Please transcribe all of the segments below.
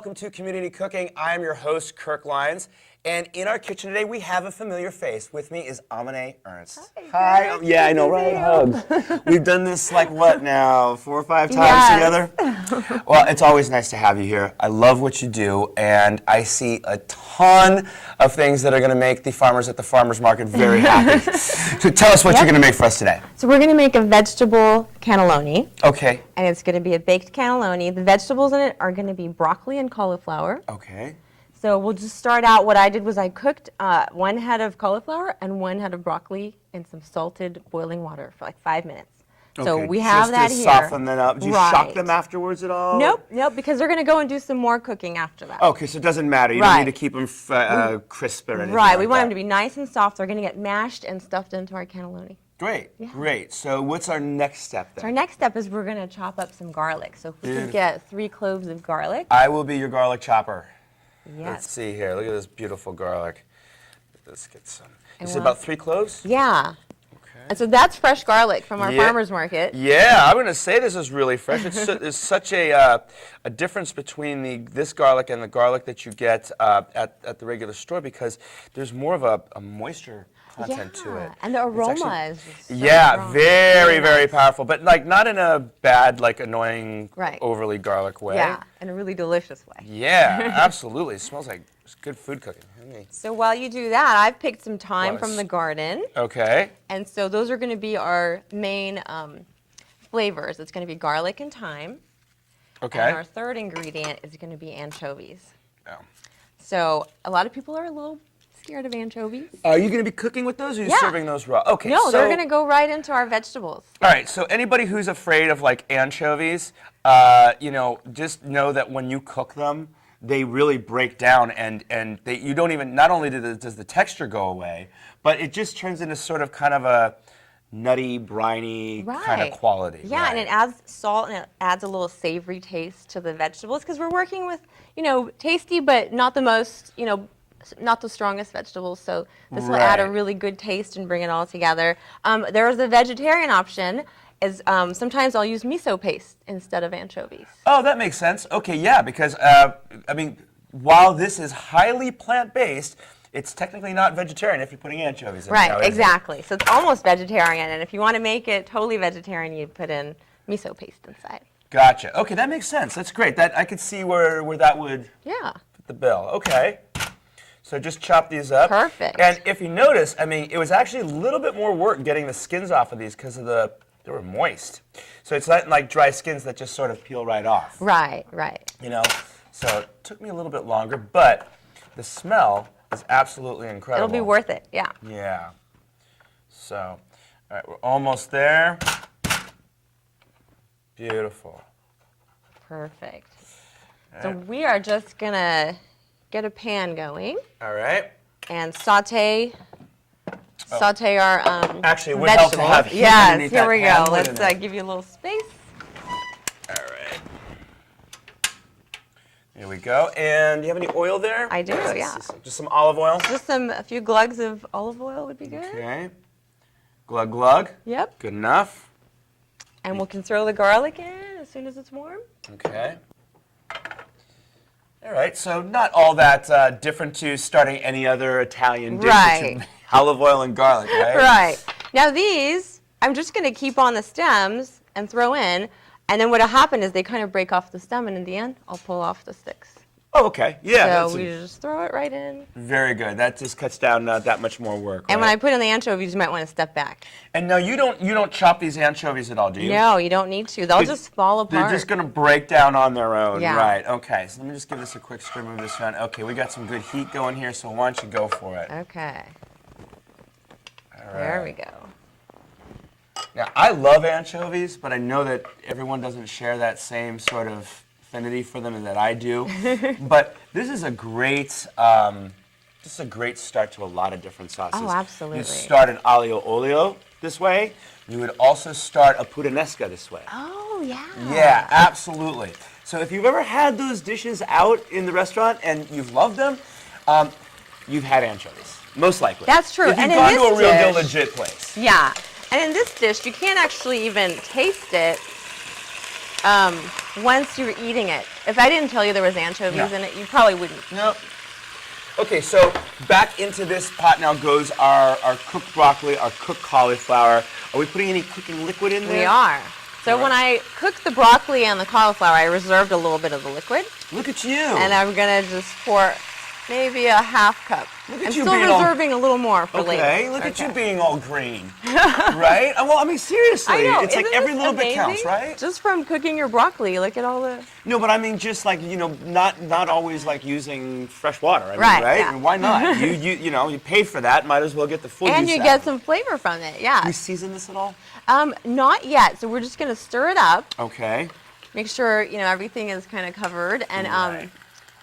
welcome to Community Cooking. I am your host, Kirk Leins, and in our kitchen today we have a familiar face. With me is Amine Ernst. Hi. Yeah, I know, right? Hugs. We've done this like what now, 4 or 5 times together? Well, it's always nice to have you here. I love what you do, and I see a ton of things that are going to make the farmers at the farmers market very happy. So tell us what you're going to make for us today. So we're going to make a vegetable cannelloni. Okay. And it's going to be a baked cannelloni. The vegetables in it are going to be broccoli and cauliflower. Okay. So we'll just start out. What I did was I cooked 1 head of cauliflower and 1 head of broccoli in some salted boiling water for like 5 minutes. So we have that here. Just to soften them up. Do you shock them afterwards at all? Nope, because they're going to go and do some more cooking after that. Okay, so it doesn't matter. You don't need to keep them crisp or anything like we want them to be nice and soft. They're going to get mashed and stuffed into our cannelloni. Great, great. So what's our next step then? So our next step is we're going to chop up some garlic. So if we could get 3 cloves of garlic. I will be your garlic chopper. Yes. Let's see here. Look at this beautiful garlic. Let's get some. You said about 3 cloves? Yeah. Okay. And so that's fresh garlic from our farmer's market. Yeah, I'm going to say this is really fresh. There's such a difference between this garlic and the garlic that you get at the regular store because there's more of a moisture content to it. And the aroma is so strong. Very, nice. Very powerful, but like not in a bad, like annoying, overly garlic way. Yeah, in a really delicious way. Yeah, absolutely. It smells like good food cooking. So while you do that, I've picked some thyme from the garden. Okay. And so those are going to be our main flavors. It's going to be garlic and thyme. Okay. And our third ingredient is going to be anchovies. Oh. So a lot of people are a little scared of anchovies. Are you going to be cooking with those, or are you serving those raw? Okay. No, they're going to go right into our vegetables. All right. So anybody who's afraid of like anchovies, just know that when you cook them, they really break down, and you don't even. Not only does the texture go away, but it just turns into sort of kind of a nutty, briny kind of quality. Yeah, and it adds salt and it adds a little savory taste to the vegetables because we're working with, tasty but not the most, not the strongest vegetables. So this will add a really good taste and bring it all together. There's a vegetarian option. Sometimes I'll use miso paste instead of anchovies. Oh, that makes sense. Okay, yeah, because while this is highly plant-based, it's technically not vegetarian if you're putting anchovies in. Right, exactly. So it's almost vegetarian, and if you want to make it totally vegetarian, you put in miso paste inside. Gotcha. Okay, that makes sense. That's great. That I could see where that would fit the bill. Okay. So just chop these up. Perfect. And if you notice, it was actually a little bit more work getting the skins off of these because they were moist. So it's not like dry skins that just sort of peel right off. Right. So it took me a little bit longer, but the smell is absolutely incredible. It'll be worth it, yeah. Yeah. So, all right, we're almost there. Beautiful. Perfect. Right. So we are just going to get a pan going. All right. And saute our actually, it would vegetables. Help to have heat yes, here we go. Let's give you a little space. All right. Here we go. And do you have any oil there? I do, yeah. Just some olive oil? Just a few glugs of olive oil would be good. Okay. Glug, glug. Yep. Good enough. And we can throw the garlic in as soon as it's warm. Okay. All right, so not all that different to starting any other Italian dish. Right. Olive oil and garlic, right? Right. Now these, I'm just going to keep on the stems and throw in, and then what'll happen is they kind of break off the stem, and in the end, I'll pull off the sticks. Oh, okay. Yeah. So we just throw it right in. Very good. That just cuts down that much more work. And when I put in the anchovies, you might want to step back. And no, you don't chop these anchovies at all, do you? No, you don't need to. They'll just fall apart. They're just going to break down on their own. Yeah. Right. Okay. So let me just give this a quick stir, move this around. Okay, we got some good heat going here, so why don't you go for it? Okay. All right. There we go. Now, I love anchovies, but I know that everyone doesn't share that same sort of affinity for them that I do. But this is a great start to a lot of different sauces. Oh, absolutely. You start an aglio olio this way. You would also start a puttanesca this way. Oh, yeah. Yeah, absolutely. So if you've ever had those dishes out in the restaurant and you've loved them, you've had anchovies, most likely. That's true. If you've gone to a real deal legit place. Yeah. And in this dish, you can't actually even taste it once you're eating it. If I didn't tell you there was anchovies in it, you probably wouldn't. Nope. Okay, so back into this pot now goes our cooked broccoli, our cooked cauliflower. Are we putting any cooking liquid in there? We are. So when I cooked the broccoli and the cauliflower, I reserved a little bit of the liquid. Look at you. And I'm going to just pour maybe a half cup. Look at I'm you still being reserving a little more for later. Okay, look at you being all green. Right? Well, I mean, seriously. I know. It's like Isn't every this little bit amazing? counts, right? Just from cooking your broccoli, look at all the... No, but I mean, just like, you know, not always like using fresh water. I mean, Right, right? yeah. I mean, why not? you know, you paid for that. Might as well get the full And use you out get of it. some flavor from it, yeah. Do we season this at all? Not yet. So we're just going to stir it up. Okay. Make sure, you know, everything is kind of covered. And Right.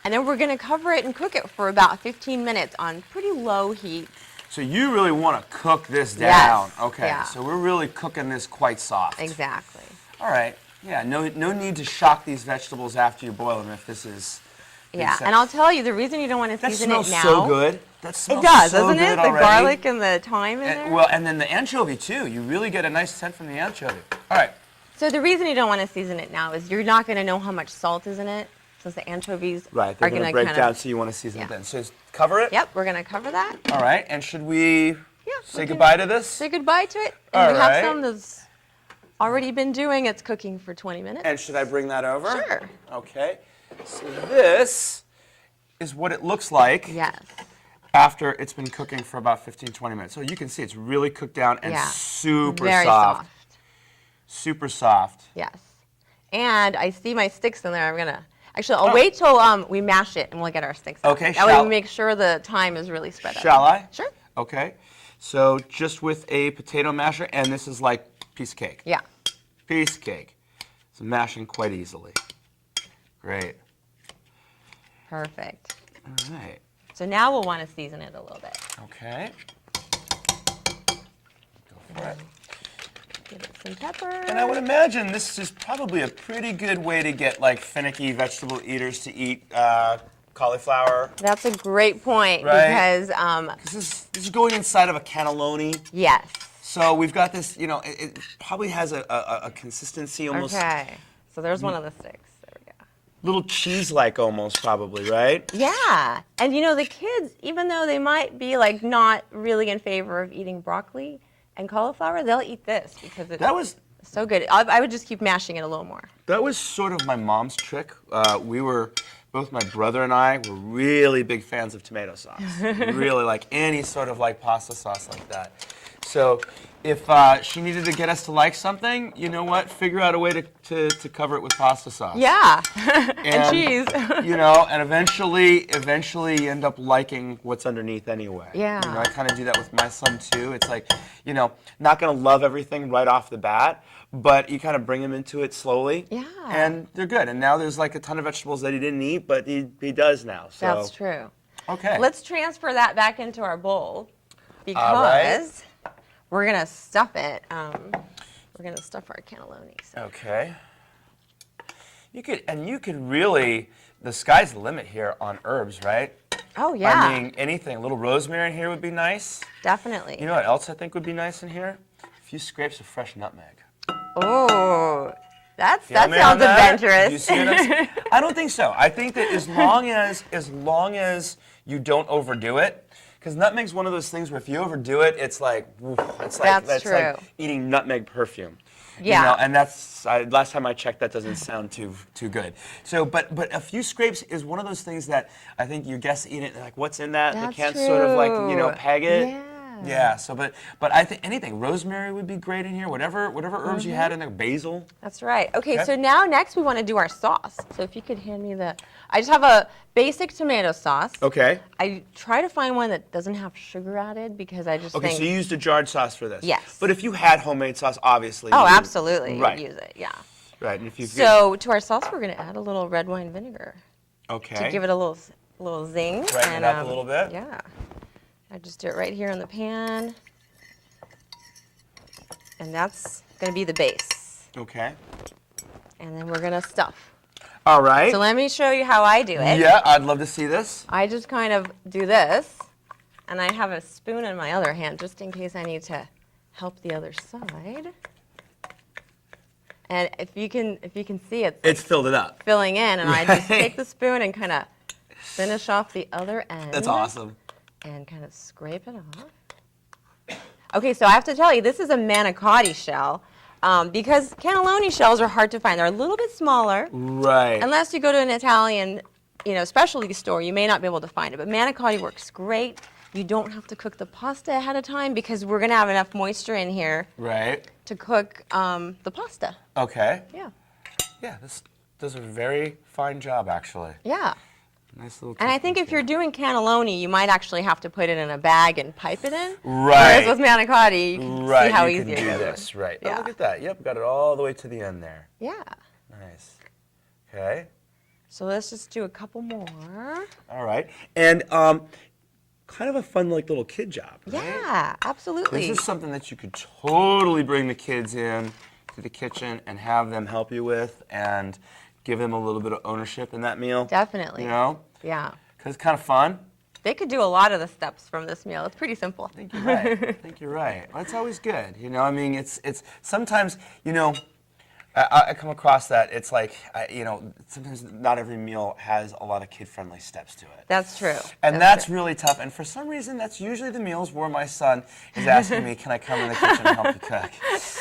and then we're going to cover it and cook it for about 15 minutes on pretty low heat. So you really want to cook this down. Yes, Okay. yeah. So we're really cooking this quite soft. Exactly. All right. Yeah. No need to shock these vegetables after you boil them if this is. Yeah. And I'll tell you, the reason you don't want to That season it smells now. so good. That smells It does, so doesn't good it? The already. garlic and the thyme in there. Well, and then the anchovy too. You really get a nice scent from the anchovy. All right. So the reason you don't want to season it now is you're not going to know how much salt is in it, since the anchovies Right. are They're going to kind break of... down, so you want to season it Yeah. then. So just cover it. Yep, we're going to cover that. All right. And should we Yeah, say we can goodbye to this? Say goodbye to it. All And we have right. some that's already been doing its cooking for 20 minutes. And should I bring that over? Sure. Okay. So this is what it looks like Yes. after it's been cooking for about 15-20 minutes. So you can see it's really cooked down and Yeah. super Very soft. Super soft. Yes. And I see my sticks in there. I'm going to... Actually, I'll wait till we mash it and we'll get our sticks out. Okay, That way we make sure the thyme is really spread out. Shall I? Sure. Okay. So just with a potato masher, and this is like piece of cake. Yeah. Piece of cake. It's mashing quite easily. Great. Perfect. All right. So now we'll want to season it a little bit. Okay. Go for it. Give it some pepper. And I would imagine this is probably a pretty good way to get like finicky vegetable eaters to eat cauliflower. That's a great point Right. because, This is going inside of a cannelloni. yes. So we've got this, you know, it probably has a consistency almost Okay. So there's one of the sticks. There we go. little cheese-like almost probably, right? Yeah. And you know, the kids, even though they might be like not really in favor of eating broccoli and cauliflower, they'll eat this because it's That was so good. I would just keep mashing it a little more. sort of my mom's trick. Both my brother and I were really big fans of tomato sauce. Really like any sort of like pasta sauce like that. So if she needed to get us to like something, you know what? Figure out a way to cover it with pasta sauce. Yeah. and cheese. You know, and eventually you end up liking what's underneath anyway. Yeah. You know, I kind of do that with my son too. It's like, you know, not going to love everything right off the bat, but you kind of bring him into it slowly. Yeah. And they're good. And now there's like a ton of vegetables that he didn't eat, but he does now. So. That's true. Okay. Let's transfer that back into our bowl because right. we're going to stuff it. We're going to stuff our cannelloni. So. Okay. You could really, the sky's the limit here on herbs, right? Oh, yeah. I mean, anything. A little rosemary in here would be nice. Definitely. You know what else I think would be nice in here? A few scrapes of fresh nutmeg. Oh, that Feel me on sounds that? adventurous. You see what I'm saying? I don't think so. I think that as long as you don't overdo it, because nutmeg's one of those things where if you overdo it, it's like That's like true. eating nutmeg perfume. Yeah. You know, and that's last time I checked, that doesn't sound too good. So, but a few scrapes is one of those things that I think your guests eat it like, what's in that? That's They can't sort of like true. peg it. Yeah. Yeah. So, but I think anything, rosemary would be great in here. Whatever herbs you had in there, basil. That's right. Okay, Okay. so now next we want to do our sauce. So if you could hand me I just have a basic tomato sauce. Okay. I try to find one that doesn't have sugar added because I just Okay, think. so you used a jarred sauce for this. Yes. But if you had homemade sauce, obviously. Oh, you would- absolutely. Right. Use it, yeah. Right. And if you So to our sauce, we're going to add a little red wine vinegar okay. to give it a little zing. Brighten it up a little bit. Yeah. I just do it right here in the pan. And that's going to be the base. Okay. And then we're going to stuff. All right. So let me show you how I do it. Yeah, I'd love to see this. I just kind of do this, and I have a spoon in my other hand just in case I need to help the other side. And if you can see it, It's filled it up. filling in, and I just Right. take the spoon and kind of finish off the other end. That's awesome. And kind of scrape it off. Okay, so I have to tell you, this is a manicotti shell. Because cannelloni shells are hard to find. They're a little bit smaller. Right. Unless you go to an Italian, specialty store, you may not be able to find it. But manicotti works great. You don't have to cook the pasta ahead of time because we're going to have enough moisture in here Right. to cook the pasta. Okay. Yeah. Yeah, this does a very fine job, actually. Yeah. Nice little. And I think if you're doing cannelloni, you might actually have to put it in a bag and pipe it in. Right. Whereas with manicotti, you can see how you easy can it do is. this. Right. Yeah. Oh, look at that. Yep, got it all the way to the end there. Yeah. Nice. Okay. So let's just do a couple more. All right. And kind of a fun, like, little kid job. Right? Yeah, absolutely. This is something that you could totally bring the kids in to the kitchen and have them help you with, and give them a little bit of ownership in that meal. Definitely. You know? Yeah. Because it's kind of fun. They could do a lot of the steps from this meal. It's pretty simple. I think you're right. I think you're right. Well, it's always good. I mean, it's sometimes, I come across that it's like, sometimes not every meal has a lot of kid-friendly steps to it. That's true. And that's really tough. And for some reason, that's usually the meals where my son is asking me, can I come in the kitchen and help you cook?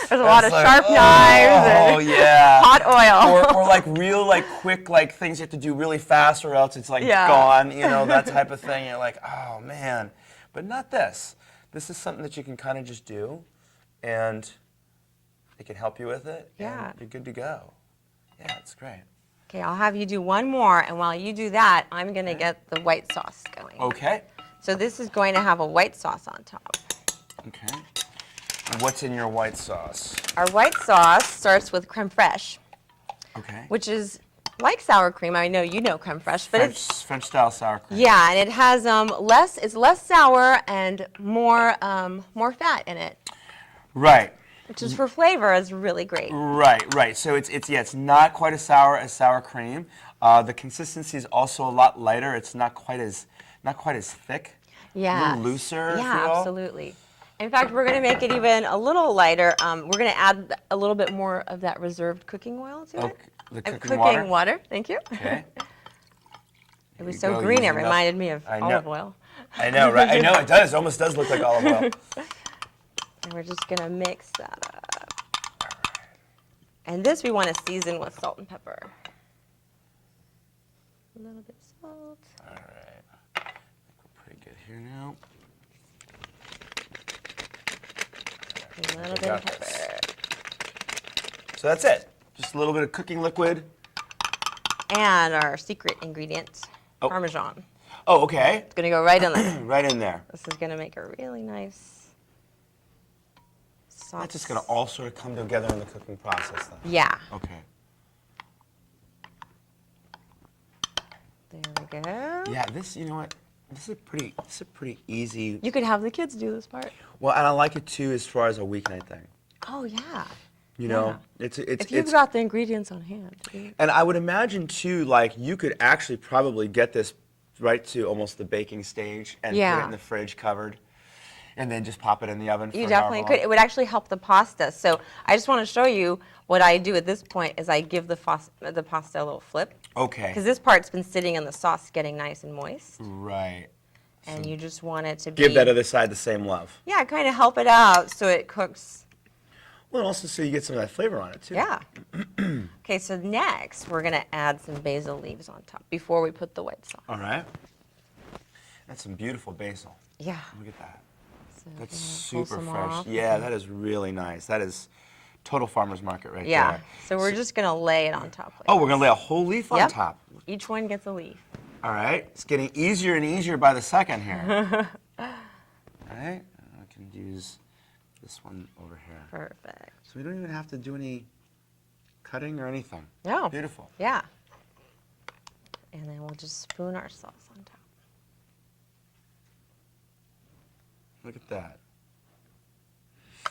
There's a lot of sharp knives and yeah. hot oil. or like real, like, quick, like, things you have to do really fast or else it's like Yeah. gone, that type of thing. You're like, oh man. But not this. This is something that you can kind of just do, and it can help you with it. Yeah. And you're good to go. Yeah, it's great. Okay, I'll have you do one more, and while you do that, I'm going to get the white sauce going. Okay. So this is going to have a white sauce on top. Okay. What's in your white sauce? Our white sauce starts with crème fraîche, Okay. which is like sour cream. I know you know crème fraîche, but it's French style sour cream. yeah, and it has it's less sour and more fat in it, Right. which is for flavor is really great. Right. So it's not quite as sour as sour cream. The consistency is also a lot lighter. It's not quite as thick. Yeah. A little looser. if you Yeah, will. absolutely. In fact, we're going to make it even a little lighter. We're going to add a little bit more of that reserved cooking oil to it. The cooking Cooking water. Thank you. Okay. It was you so go, green, it using reminded me of I know. olive oil. I know, right? I know it does. It almost does look like olive oil. And we're just going to mix that up. And this we want to season with salt and pepper. A little bit of salt. All right. I think we're pretty good here now. A little We bit of got this. pepper. So that's it. Just a little bit of cooking liquid. And our secret ingredient, Oh. Parmesan. Oh, okay. It's going to go right in there. Right in there. This is going to make a really nice sauce. That's just going to all sort of come together in the cooking process then. Yeah. Okay. There we go. Yeah, this, you know what? This is a pretty easy. You could have the kids do this part. Well, and I like it too as far as a weeknight thing. Oh, yeah. You know, Yeah. it's If you've got the ingredients on hand. And I would imagine too, like, you could actually probably get this right to almost the baking stage and put Yeah. it in the fridge covered, and then just pop it in the oven. You for definitely however could. long. It would actually help the pasta. So I just want to show you what I do at this point is I give the pasta a little flip. Okay. Because this part's been sitting in the sauce getting nice and moist. Right. And you just want it to be... Give that other side the same love. Yeah, kind of help it out so it cooks. Well, and also so you get some of that flavor on it too. Yeah. Okay, so next we're going to add some basil leaves on top before we put the white sauce. All right. That's some beautiful basil. Yeah. Look at that. So That's pull super some fresh. off. Yeah, that is really nice. That is total farmer's market right Yeah. there. So we're just going to lay it on top. Like Oh, we're going to lay a whole leaf on Yep. top. Each one gets a leaf. All right. It's getting easier and easier by the second here. All right. I can use this one over here. Perfect. So we don't even have to do any cutting or anything. No. Beautiful. Yeah. And then we'll just spoon our sauce on top. Look at that.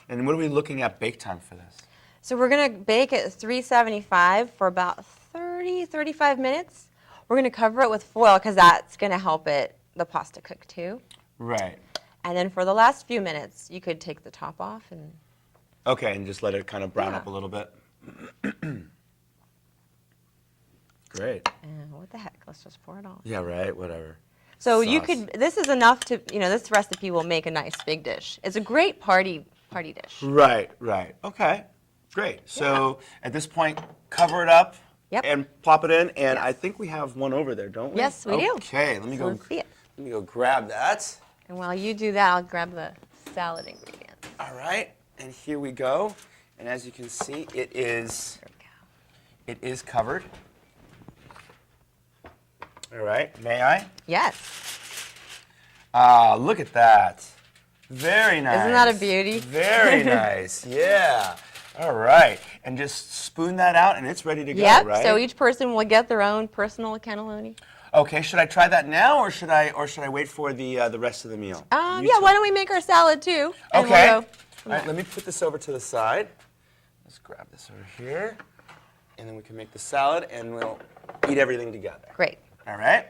And what are we looking at bake time for this? So we're going to bake at 375 for about 35 minutes. We're going to cover it with foil because that's going to help the pasta cook too. Right. And then for the last few minutes, you could take the top off and Okay, and just let it kind of brown Yeah. up a little bit. Great. And what the heck? Let's just pour it on. Yeah, right, whatever. So Sauce. you could, this is enough to, this recipe will make a nice big dish. It's a great party dish. Right, right. Okay, great. So at this point, cover it up Yep. and plop it in. And Yes. I think we have one over there, don't we? Yes, we do. Okay, let me So go. let's see it. Let me go grab that. And while you do that, I'll grab the salad ingredients. All right, and here we go. And as you can see, it is There we go. it is covered. All right, may I? Yes. Ah, look at that. Very nice. Isn't that a beauty? Very nice. Yeah. All right, and just spoon that out, and it's ready to go. Yep. Right? So each person will get their own personal cannelloni. Okay. Should I try that now, or should I wait for the rest of the meal? You Yeah. Why don't we make our salad too? And Okay. We'll All go from right. there. Let me put this over to the side. Let's grab this over here, and then we can make the salad, and we'll eat everything together. Great. All right.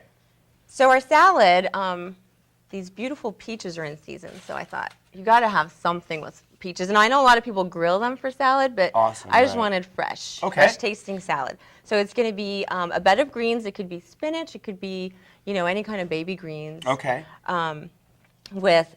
So our salad, these beautiful peaches are in season. So I thought you got to have something with peaches. And I know a lot of people grill them for salad, but Awesome, I just right. wanted fresh tasting salad. So it's going to be a bed of greens. It could be spinach. It could be, any kind of baby greens. Okay. With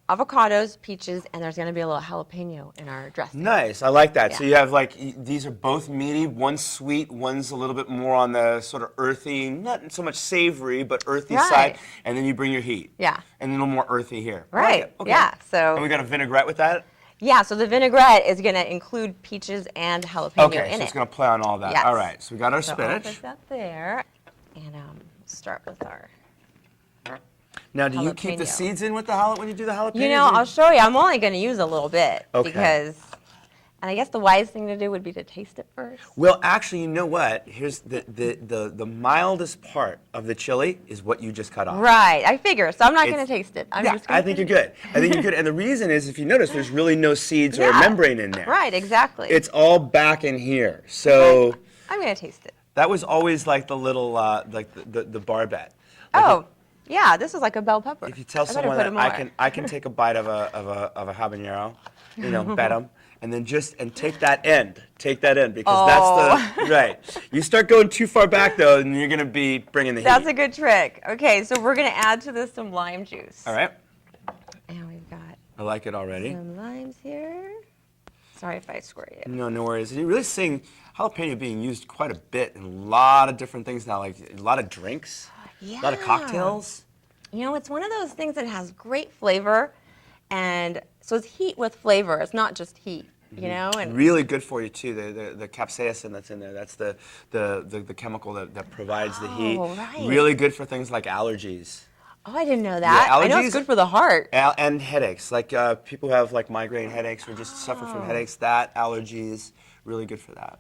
avocados, peaches, and there's going to be a little jalapeno in our dressing. Nice. I like that. Yeah. So you have these are both meaty. One's sweet. One's a little bit more on the sort of earthy, not so much savory, but earthy Right. side. And then you bring your heat. Yeah. And a little more earthy here. I like Right. it. Okay. Yeah. So. And we got a vinaigrette with that. Yeah, so the vinaigrette is going to include peaches and jalapeno Okay. in So it. it's going to play on all that. Yes. All right. So we got our So I'll spinach. put that there, and start with our. Now, do you keep the jalapeno. seeds in with the jalapeno when you do the jalapeno? I'll show you. I'm only going to use a little bit Okay. because, and I guess the wise thing to do would be to taste it first. Well, actually, you know what? Here's the mildest part of the chili is what you just cut off. Right, I figure. So I'm not going It's- to taste it. I'm Yeah, just gonna I think put you're it- good. I think you're good. And the reason is, if you notice, there's really no seeds or Yeah. membrane in there. Right, exactly. It's all back in here. So I'm going to taste it. that was always like the little, like the barbet. Oh, yeah, this is like a bell pepper. If you tell I better someone put that it more. I can take a bite of a habanero, bet them, and then take that end because that's the right. You start going too far back though, and you're gonna be bringing the That's heat. a good trick. Okay, so we're going to add to this some lime juice. All right, And we've got I like it already. some limes here. Sorry if I squirt you. No worries. You're really seeing jalapeno being used quite a bit in a lot of different things now, like a lot of drinks, a lot of Yeah. cocktails. It's one of those things that has great flavor, and so it's heat with flavor. It's not just heat, and Really good for you too. The capsaicin that's in there. That's the chemical that provides the heat. right. Really good for things like allergies. oh, I didn't know that. Yeah, I know allergies- it's good for the heart. And headaches, like people who have like migraine headaches or just suffer from headaches. That allergies really good for that.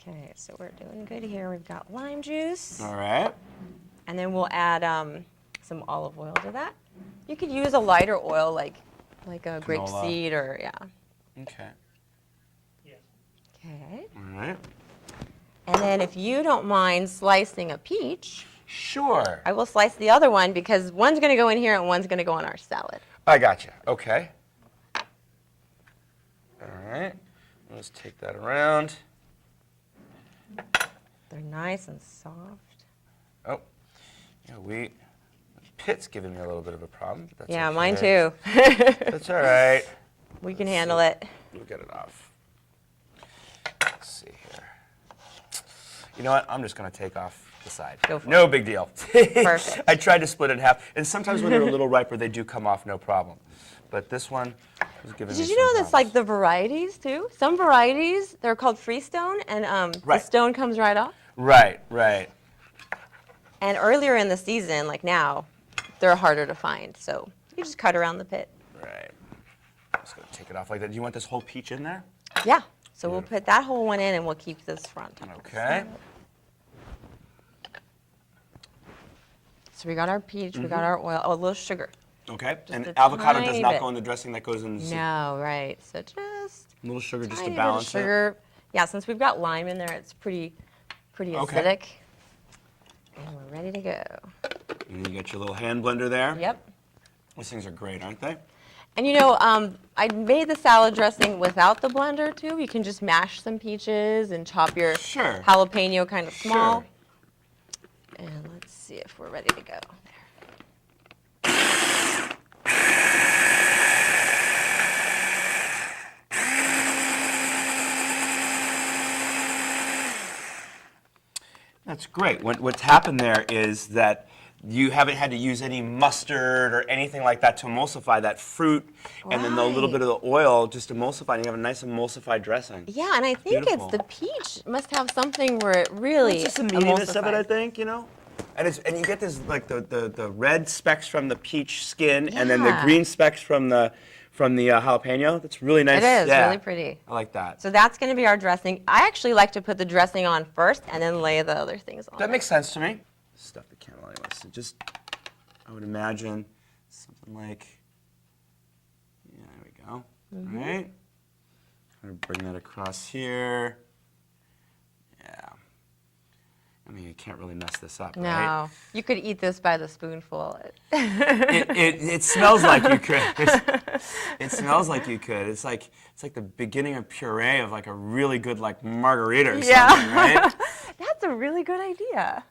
Okay, so we're doing good here. We've got lime juice, All right. and then we'll add some olive oil to that. You could use a lighter oil like a Canola. grapeseed or Okay. Okay. All right. And then if you don't mind slicing a peach, Sure. I will slice the other one because one's going to go in here and one's going to go on our salad. I gotcha. Okay. All right. Let's take that around. They're nice and soft. Oh, yeah, pit's giving me a little bit of a problem. But that's Yeah, okay. mine too. That's all right. We can handle it. We'll get it off. Let's see here. You know what? I'm just going to take off the side. Go for No big deal. Perfect. I tried to split it in half. And sometimes when they're a little riper, they do come off no problem. But this one is giving me Did you some know that's problems. like the varieties too? Some varieties, they're called freestone, and the Right. stone comes right off. Right, right. And earlier in the season, like now, they're harder to find. So you just cut around the pit. Right. Just going to take it off like that. Do you want this whole peach in there? Yeah. So we'll put that whole one in, and we'll keep this front. on the Okay. salad. So we got our peach, we got our oil, oh, a little sugar. Okay. And a avocado does tiny not bit. go in the dressing. That goes in the soup. No, right. So just A little sugar just tiny to bit of balance it. sugar. Yeah, since we've got lime in there, it's pretty Okay. acidic. And we're ready to go. And you got your little hand blender there. Yep. These things are great, aren't they? And I made the salad dressing without the blender too. You can just mash some peaches and chop your Sure. jalapeno kind of small. Sure. And let's see if we're ready to go. That's great. What's happened there is that you haven't had to use any mustard or anything like that to emulsify that fruit, and then the little bit of the oil just emulsify, and you have a nice emulsified dressing. Yeah, and I think Beautiful. it's the peach must have something where it really It's just the meatiness of it, I emulsifies. think, and you get this like the red specks from the peach skin, and then the Yeah. green specks from the jalapeno. That's really nice. It is Yeah. really pretty. I like that. So that's going to be our dressing. I actually like to put the dressing on first and then lay the other things on. That makes sense to me. Stuff the cannelloni with. So just, I would imagine something like, yeah, there we go. Mm-hmm. All right. I'm going to bring that across here. Yeah. I mean, you can't really mess this up, right? No, you could eat this by the spoonful. It smells like you could. It smells like you could. It's like the beginning of puree of like a really good like margarita or something, right? That's a really good idea.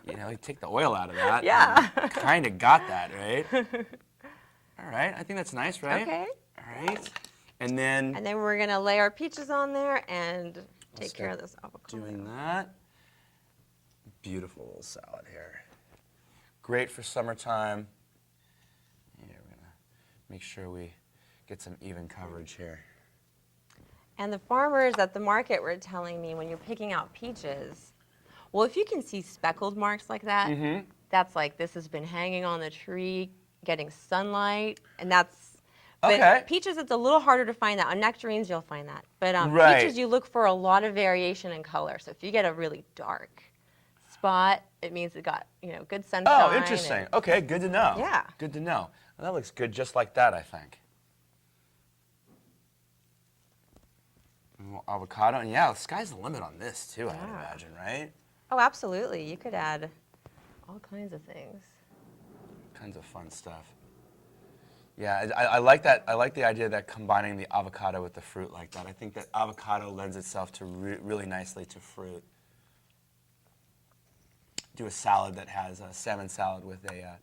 You take the oil out of that. Yeah. Kind of got that, right? All right, I think that's nice, right? Okay. All right, and then we're going to lay our peaches on there and take care of this avocado. doing that. Beautiful little salad here. Great for summertime. Yeah, we're gonna make sure we get some even coverage here. And the farmers at the market were telling me when you're picking out peaches, well, if you can see speckled marks like that, that's like this has been hanging on the tree, getting sunlight, and that's. But Okay. peaches, it's a little harder to find that. On nectarines, you'll find that. But Right. peaches, you look for a lot of variation in color. So if you get a really dark spot, it means it got good sunshine. Oh, interesting. Okay, good to know. Yeah. Good to know. Well, that looks good just like that, I think. Avocado, and yeah, the sky's the limit on this too, I would imagine, right? Oh, absolutely. You could add all kinds of things. Kinds of fun stuff. Yeah, I like that. I like the idea that combining the avocado with the fruit like that. I think that avocado lends itself to really nicely to fruit. Do a salad that has a salmon salad with a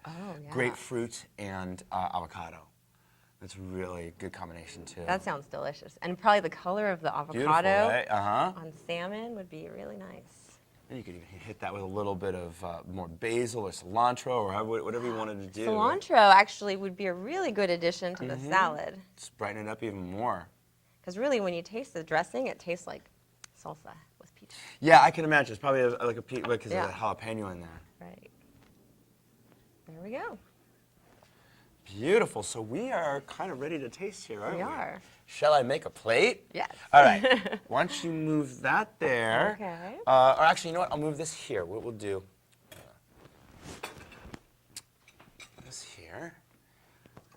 grapefruit and avocado. That's a really good combination too. That sounds delicious. And probably the color of the Beautiful, avocado right? on salmon would be really nice. And you could even hit that with a little bit of more basil or cilantro or whatever you wanted to do. Cilantro actually would be a really good addition to the salad. Just brighten it up even more. Because really, when you taste the dressing, it tastes like salsa with peaches. Yeah, I can imagine. It's probably like a because Yeah. of the jalapeno in there. Right. There we go. Beautiful. So we are kind of ready to taste here, aren't we? We are. Shall I make a plate? Yes. All right. Why don't you move that there? Okay. Or actually, you know what? I'll move this here. What we'll do. This here.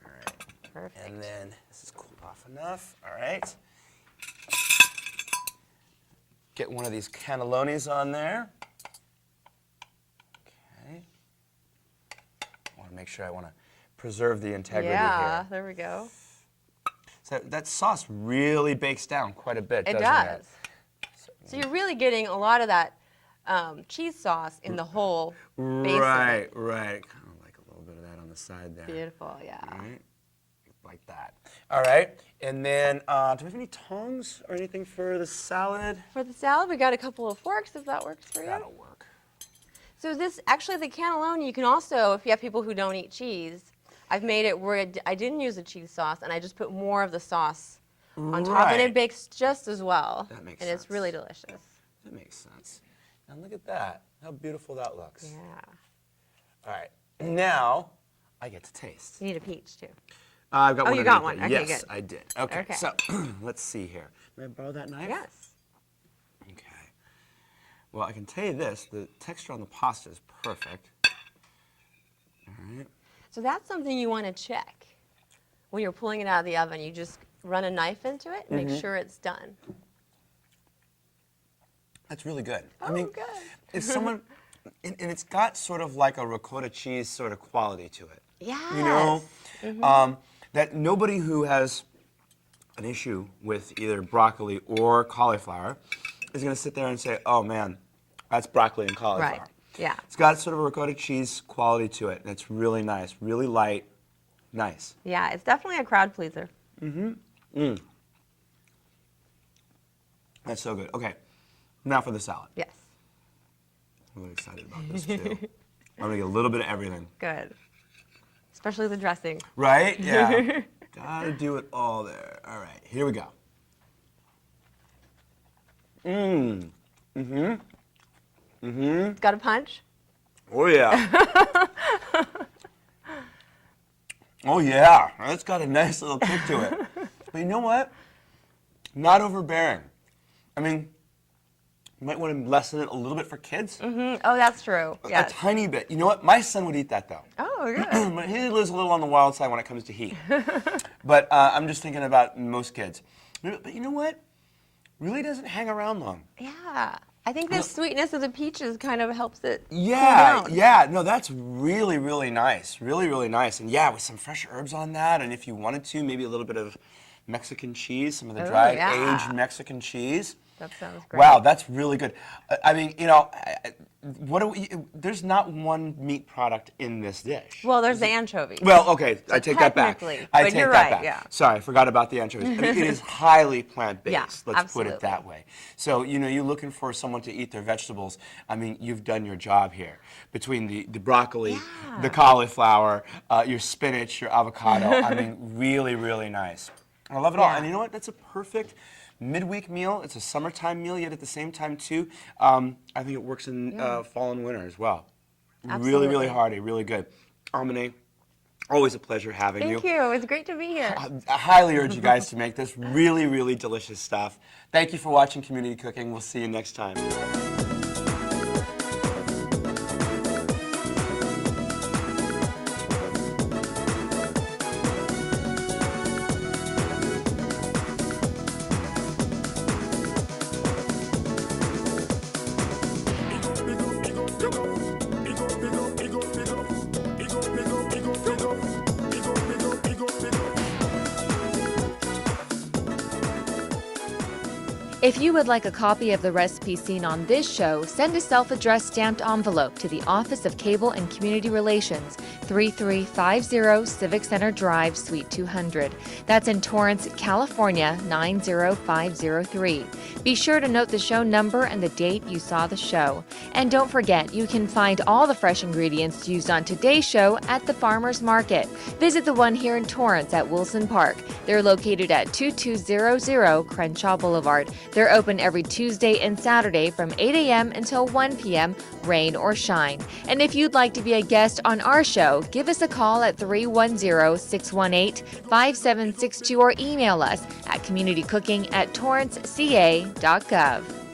All right. Perfect. And then this is cooled off enough. All right. Get one of these cannellonis on there. Okay. I want to make sure I want to preserve the integrity Yeah, here. there we go. So that sauce really bakes down quite a bit, It doesn't does. it? So you're really getting a lot of that cheese sauce in the whole base of it. Right. Kind of like a little bit of that on the side there. Beautiful, yeah. All right. Like that. All right. And then, do we have any tongs or anything for the salad? For the salad, we got a couple of forks if that works for you. That'll work. So this, actually the cannelloni, you can also, if you have people who don't eat cheese, I've made it where I didn't use the cheese sauce and I just put more of the sauce on top and Right. it bakes just as well. That makes and sense. it's really delicious. That makes sense. Now look at that. How beautiful that looks. Yeah. All right. Now I get to taste. You need a peach too. I've got Oh, one you underneath got one. it. Okay, Yes, good. I did. Okay. Okay. So let's see here. May I borrow that knife? Yes. Okay. Well, I can tell you this. The texture on the pasta is perfect. All right. So that's something you want to check. When you're pulling it out of the oven, you just run a knife into it and make sure it's done. That's really good. Oh, I mean, good. if someone, and it's got sort of like a ricotta cheese sort of quality to it. Yes. You know, that nobody who has an issue with either broccoli or cauliflower is going to sit there and say, oh man, that's broccoli and cauliflower. Right. Yeah. It's got sort of a ricotta cheese quality to it, and it's really nice, really light, nice. Yeah, it's definitely a crowd pleaser. That's so good. Okay, now for the salad. Yes. I'm really excited about this too. I'm gonna get a little bit of everything. Good. Especially the dressing. Right? Yeah. Gotta do it all there. All right, here we go. It's got a punch. Oh yeah. Oh yeah. That's got a nice little kick to it. But you know what? Not overbearing. I mean, you might want to lessen it a little bit for kids. Oh, that's true. Yes. A tiny bit. You know what? My son would eat that though. Oh, good. He lives a little on the wild side when it comes to heat. But I'm just thinking about most kids. But you know what? Really doesn't hang around long. Yeah. I think the sweetness of the peaches kind of helps it cool Yeah, down. yeah. No, that's really, really nice. Really, really nice. And yeah, with some fresh herbs on that, and if you wanted to, maybe a little bit of Mexican cheese, some of the dried aged Mexican cheese. That sounds great. Wow, that's really good. I mean, you know, there's not one meat product in this dish. Well, there's the anchovies. Well, okay, I take that back. technically, I but take you're that right, back. yeah. Sorry, I forgot about the anchovies. I mean, it is highly plant-based. Yeah, let's put it absolutely. that way. So, you know, you're looking for someone to eat their vegetables. I mean, you've done your job here. Between the broccoli, the cauliflower, your spinach, your avocado. I mean, really, really nice. I love it all. Yeah. And you know what? That's a perfect midweek meal. It's a summertime meal, yet at the same time, too, I think it works in fall and winter as well. Absolutely. Really, really hearty, really good. Amine, always a pleasure having you. Thank you. It's great to be here. I highly urge you guys to make this really, really delicious stuff. Thank you for watching Community Cooking. We'll see you next time. If you would like a copy of the recipe seen on this show, send a self-addressed stamped envelope to the Office of Cable and Community Relations, 3350 Civic Center Drive, Suite 200. That's in Torrance, California, 90503. Be sure to note the show number and the date you saw the show. And don't forget, you can find all the fresh ingredients used on today's show at the Farmers Market. Visit the one here in Torrance at Wilson Park. They're located at 2200 Crenshaw Boulevard. They're open every Tuesday and Saturday from 8 a.m. until 1 p.m., rain or shine. And if you'd like to be a guest on our show, give us a call at 310-618-5762 or email us at communitycooking@torranceca.gov.